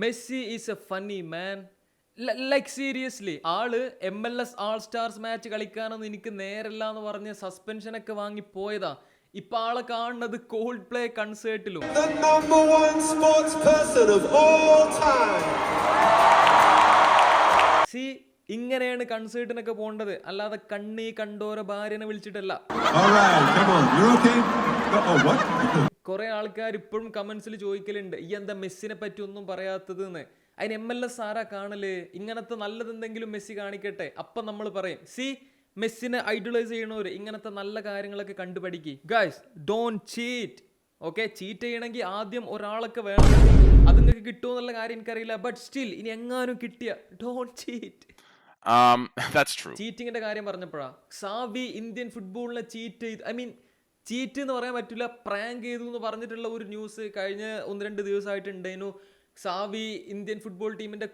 Messi is A funny man. Like seriously ആള് MLS ആൾ stars match കളിക്കാനൊന്നും എനിക്ക് നേരല്ല എന്ന് പറഞ്ഞ് സസ്പെൻഷനൊക്കെ വാങ്ങി പോയതാ. ഇപ്പൊ ആളെ കാണുന്നത് കോൾഡ് പ്ലേ കൺസേർട്ടിലും. The number one sports person of all time. ഇങ്ങനെയാണ് കൺസേർട്ടിനൊക്കെ പോണ്ടത്, അല്ലാതെ കണ്ണി കണ്ടോര ഭാര്യനെ വിളിച്ചിട്ടല്ല. കുറെ ആൾക്കാർ ഇപ്പോഴും കമന്റ്സിൽ ചോദിക്കലുണ്ട്, ഈ എന്താ മെസ്സിനെ പറ്റി ഒന്നും പറയാത്തത് എന്ന്. അതിന് MLS ആരാ കാണല്? ഇങ്ങനത്തെ നല്ലതെന്തെങ്കിലും മെസ്സി കാണിക്കട്ടെ, അപ്പം നമ്മൾ പറയും. മെസ്സിനെ ഐഡലൈസ് ചെയ്യണവര് ഇങ്ങനത്തെ നല്ല കാര്യങ്ങളൊക്കെ കണ്ടുപഠിക്ക്. Guys, don't cheat. Okay, cheat ചെയ്യണമെങ്കിൽ ആദ്യം ഒരാളൊക്കെ വേണം. അത് നിങ്ങൾക്ക് കിട്ടുമോ എന്നുള്ള കാര്യം എനിക്കറിയില്ല, ബട്ട് സ്റ്റിൽ ഇനി എങ്ങാനും കിട്ടിയ ഡോണ്ട് ചീറ്റ്. That's true. ചീറ്റിങ്ങിന്റെ കാര്യം പറഞ്ഞപ്പോഴാ സാവി ഇന്ത്യൻ ഫുട്ബോളിനെ ചീറ്റ് ചെയ്ത്, ചീറ്റ് എന്ന് പറയാൻ പറ്റില്ല, പ്രാങ്ക് ചെയ്തു എന്ന് പറഞ്ഞിട്ടുള്ള ഒരു ന്യൂസ് കഴിഞ്ഞ 1-2 ദിവസമായിട്ടുണ്ടായിരുന്നു. സാവി ഇന്ത്യൻ ഫുട്ബോൾ ടീമിന്റെ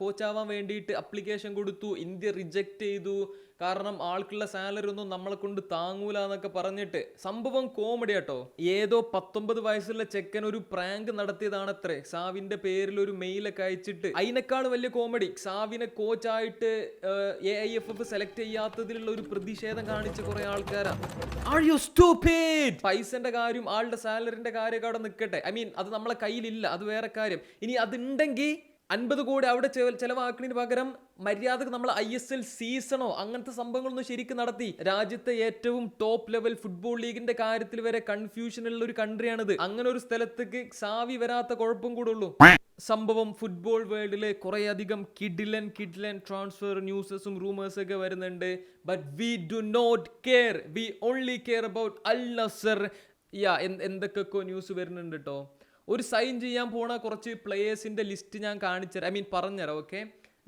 കോച്ചാവാൻ വേണ്ടിയിട്ട് അപ്ലിക്കേഷൻ കൊടുത്തു. ഇന്ത്യ റിജക്റ്റ് ചെയ്തു, കാരണം ആൾക്കുള്ള സാലറി ഒന്നും നമ്മളെ കൊണ്ട് താങ്ങൂല എന്നൊക്കെ പറഞ്ഞിട്ട്. സംഭവം കോമഡി കേട്ടോ. ഏതോ 19 വയസ്സുള്ള ചെക്കൻ ഒരു പ്രാങ്ക് നടത്തിയതാണത്രേ, സാവിന്റെ പേരിൽ ഒരു മെയിലൊക്കെ അയച്ചിട്ട്. അതിനേക്കാൾ വലിയ കോമഡി, സാവിനെ കോച്ചായിട്ട് AIFF സെലക്ട് ചെയ്യാത്തതിലുള്ള ഒരു പ്രതിഷേധം കാണിച്ച കുറെ ആൾക്കാരാ. Are you stupid? പൈസന്റെ കാര്യം, ആളുടെ സാലറിന്റെ കാര്യമൊക്കെ അവിടെ നിൽക്കട്ടെ. അത് നമ്മളെ കയ്യിലില്ല, അത് വേറെ കാര്യം. ഇനി അതുണ്ടെങ്കിൽ 50 കോടി അവിടെ ചെലവാക്കുന്നതിന് പകരം മര്യാദക്ക് നമ്മൾ ISL സീസണോ അങ്ങനത്തെ സംഭവങ്ങളൊന്നും ശരിക്കും നടത്തി. രാജ്യത്തെ ഏറ്റവും ടോപ്പ് ലെവൽ ഫുട്ബോൾ ലീഗിന്റെ കാര്യത്തിൽ വരെ കൺഫ്യൂഷൻ ഉള്ള ഒരു കൺട്രിയാണിത്. അങ്ങനെ ഒരു സ്ഥലത്തേക്ക് സാവി വരാത്ത കുഴപ്പം കൂടെ ഉള്ളൂ. സംഭവം ഫുട്ബോൾ വേൾഡിലെ കുറെ അധികം കിഡിലൻ ട്രാൻസ്ഫർ ന്യൂസസും റൂമേഴ്സും ഒക്കെ വരുന്നുണ്ട്. But we do not care, we only care about Al Nassr. എന്തൊക്കെയൊക്കെ ന്യൂസ് വരുന്നുണ്ട് കേട്ടോ. ഒരു സൈൻ ചെയ്യാൻ പോണ കുറച്ച് പ്ലേയേഴ്സിന്റെ ലിസ്റ്റ് ഞാൻ കാണിച്ചുതരാം, പറഞ്ഞുതരാം. Okay,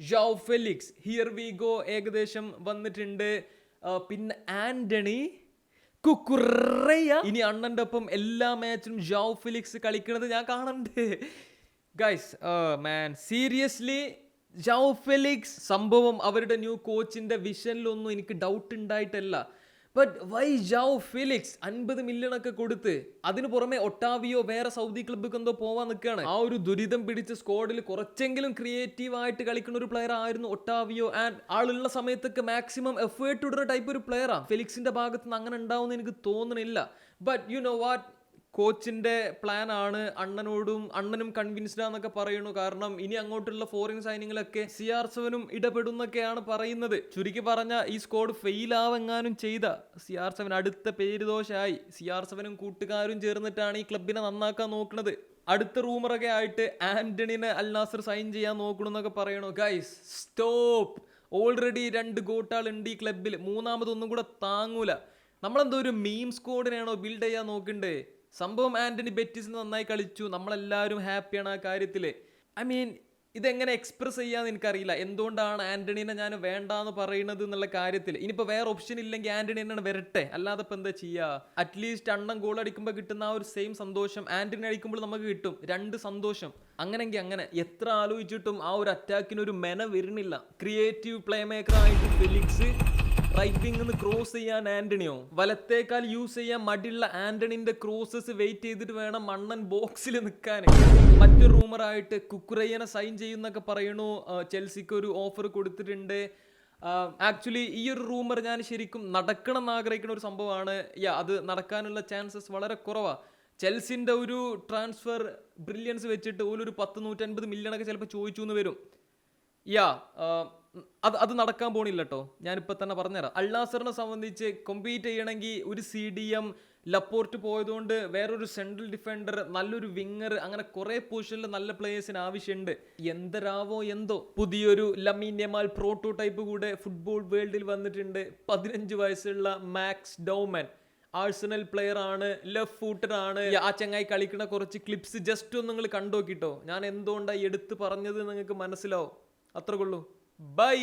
Joao Felix, here we go, ഏകദേശം വന്നിട്ടുണ്ട്. പിന്നെ ആന്റണി കുക്കുറയ്യ. ഇനി അണ്ണന്റെ ഒപ്പം എല്ലാ മാച്ചിലും ജൗ ഫെലിക്സ് കളിക്കുന്നത് ഞാൻ കാണുന്നുണ്ട്. Guys, man, seriously Joao Felix സംഭവം അവരുടെ ന്യൂ കോച്ചിന്റെ വിഷനിലൊന്നും എനിക്ക് ഡൗട്ട് ഉണ്ടായിട്ടല്ല. But why Joao Felix 50 million ഒക്കെ കൊടുത്ത്? അതിന് പുറമെ ഒട്ടാവിയോ വേറെ സൗദി ക്ലബ്ബൊക്കെ എന്തോ പോവാൻ നിൽക്കുകയാണ്. ആ ഒരു ദുരിതം പിടിച്ച സ്ക്വാഡിൽ കുറച്ചെങ്കിലും ക്രിയേറ്റീവ് ആയിട്ട് കളിക്കുന്ന ഒരു പ്ലെയർ ആയിരുന്നു ഒട്ടാവിയോ. ആൻഡ് ആളുള്ള സമയത്തൊക്കെ മാക്സിമം എഫേർട്ട് ഇടുന്ന ടൈപ്പ് ഒരു പ്ലെയറാ. ഫെലിക്സിന്റെ ഭാഗത്ത് നിന്ന് അങ്ങനെ ഉണ്ടാവുമെന്ന് എനിക്ക് തോന്നുന്നില്ല. ബട്ട് യു നോ വാട്ട്, കോച്ചിന്റെ പ്ലാൻ ആണ്. അണ്ണനും കൺവിൻസ്ഡ് ആന്നൊക്കെ പറയുന്നു. കാരണം ഇനി അങ്ങോട്ടുള്ള ഫോറിൻ സൈനിങ്ങിലൊക്കെ CR7 ഇടപെടുന്നൊക്കെയാണ് പറയുന്നത്. ചുരുക്കി പറഞ്ഞ ഈ സ്ക്വാഡ് ഫെയിൽ ആവെങ്ങാനും ചെയ്ത CR7 അടുത്ത പേര് ദോഷമായി. CR7 കൂട്ടുകാരും ചേർന്നിട്ടാണ് ഈ ക്ലബിനെ നന്നാക്കാൻ നോക്കുന്നത്. അടുത്ത റൂമറൊക്കെ ആയിട്ട് ആന്റണിനെ അൽ നാസർ സൈൻ ചെയ്യാൻ നോക്കണമെന്നൊക്കെ പറയണു. Guys, stop. ഓൾറെഡി 2 ഗോട്ടാൾ ഉണ്ട് ഈ ക്ലബിൽ, മൂന്നാമതൊന്നും കൂടെ താങ്ങൂല. നമ്മളെന്തോ ഒരു മീം സ്ക്വാഡിനാണോ ബിൽഡ് ചെയ്യാൻ നോക്കണ്ടേ? സംഭവം ആന്റണി ബെറ്റിസിന് നന്നായി കളിച്ചു, നമ്മളെല്ലാവരും ഹാപ്പിയാണ് ആ കാര്യത്തിൽ. ഇതെങ്ങനെ എക്സ്പ്രസ് ചെയ്യാന്ന് എനിക്കറിയില്ല. എന്തുകൊണ്ടാണ് ആന്റണീനെ ഞാൻ വേണ്ടാന്ന് പറയുന്നത് എന്നുള്ള കാര്യത്തിൽ. ഇനിയിപ്പോൾ വേറെ ഓപ്ഷൻ ഇല്ലെങ്കിൽ ആന്റണി എന്നാണ് വരട്ടെ, അല്ലാതെ ഇപ്പം എന്താ ചെയ്യുക? അറ്റ്ലീസ്റ്റ് അണ്ണൻ ഗോൾ അടിക്കുമ്പോൾ കിട്ടുന്ന ആ ഒരു സെയിം സന്തോഷം ആന്റണി അടിക്കുമ്പോൾ നമുക്ക് കിട്ടും. 2 സന്തോഷം. അങ്ങനെങ്കിൽ അങ്ങനെ എത്ര ആലോചിച്ചിട്ടും ആ ഒരു അറ്റാക്കിന് ഒരു മെന വരുന്നില്ല. ക്രിയേറ്റീവ് പ്ലേ മേക്കർ ആയിട്ട് ഫെലിക്സ്, റൈറ്റ് വിങ് ക്രോസ് ചെയ്യാൻ ആന്റണിയോ, വലത്തേക്കാൽ യൂസ് ചെയ്യാൻ മടിയുള്ള ആന്റണിന്റെ ക്രോസസ് വെയിറ്റ് ചെയ്തിട്ട് വേണം മണ്ണൻ ബോക്സിൽ നിൽക്കാൻ. മറ്റൊരു റൂമറായിട്ട് കുക്കുറയ്യനെ സൈൻ ചെയ്യുന്നൊക്കെ പറയണു. ചെൽസിക്ക് ഒരു ഓഫർ കൊടുത്തിട്ടുണ്ട്. ആക്ച്വലി ഈ ഒരു റൂമർ ഞാൻ ശരിക്കും നടക്കണം എന്ന് ആഗ്രഹിക്കുന്ന ഒരു സംഭവമാണ്. അത് നടക്കാനുള്ള ചാൻസസ് വളരെ കുറവാണ്. ചെൽസിന്റെ ഒരു ട്രാൻസ്ഫർ ബ്രില്യൻസ് വെച്ചിട്ട് ഒരു 150 മില്യൺ ഒക്കെ ചിലപ്പോൾ ചോദിച്ചു എന്ന് വരും. അത് നടക്കാൻ പോണില്ല കേട്ടോ. ഞാനിപ്പോൾ തന്നെ പറഞ്ഞുതരാം. അൽ നാസറിനെ സംബന്ധിച്ച് കോമ്പീറ്റ് ചെയ്യണമെങ്കിൽ ഒരു CDM, ലപ്പോർട്ട് പോയതുകൊണ്ട് വേറൊരു സെൻട്രൽ ഡിഫൻഡർ, നല്ലൊരു വിങ്ങർ, അങ്ങനെ കുറെ പൊസിഷനിൽ നല്ല പ്ലേയേഴ്സിന് ആവശ്യമുണ്ട്. എന്തരാവോ എന്തോ. പുതിയൊരു ലമീൻ യമാൽ പ്രോട്ടോടൈപ്പ് കൂടെ ഫുട്ബോൾ വേൾഡിൽ വന്നിട്ടുണ്ട്. 15 വയസ്സുള്ള മാക്സ് ഡൗമാൻ, ആഴ്സണൽ പ്ലെയർ ആണ്, ലെഫ്റ്റ് ഫൂട്ടർ ആണ്. ആ ചങ്ങായി കളിക്കുന്ന കുറച്ച് ക്ലിപ്സ് ജസ്റ്റ് ഒന്ന് നിങ്ങൾ കണ്ടോക്കിട്ടോ. ഞാൻ എന്തുകൊണ്ടാണ് എടുത്ത് പറഞ്ഞത് നിങ്ങൾക്ക് മനസ്സിലാവും. അത്രക്കുള്ളൂ. ബൈ.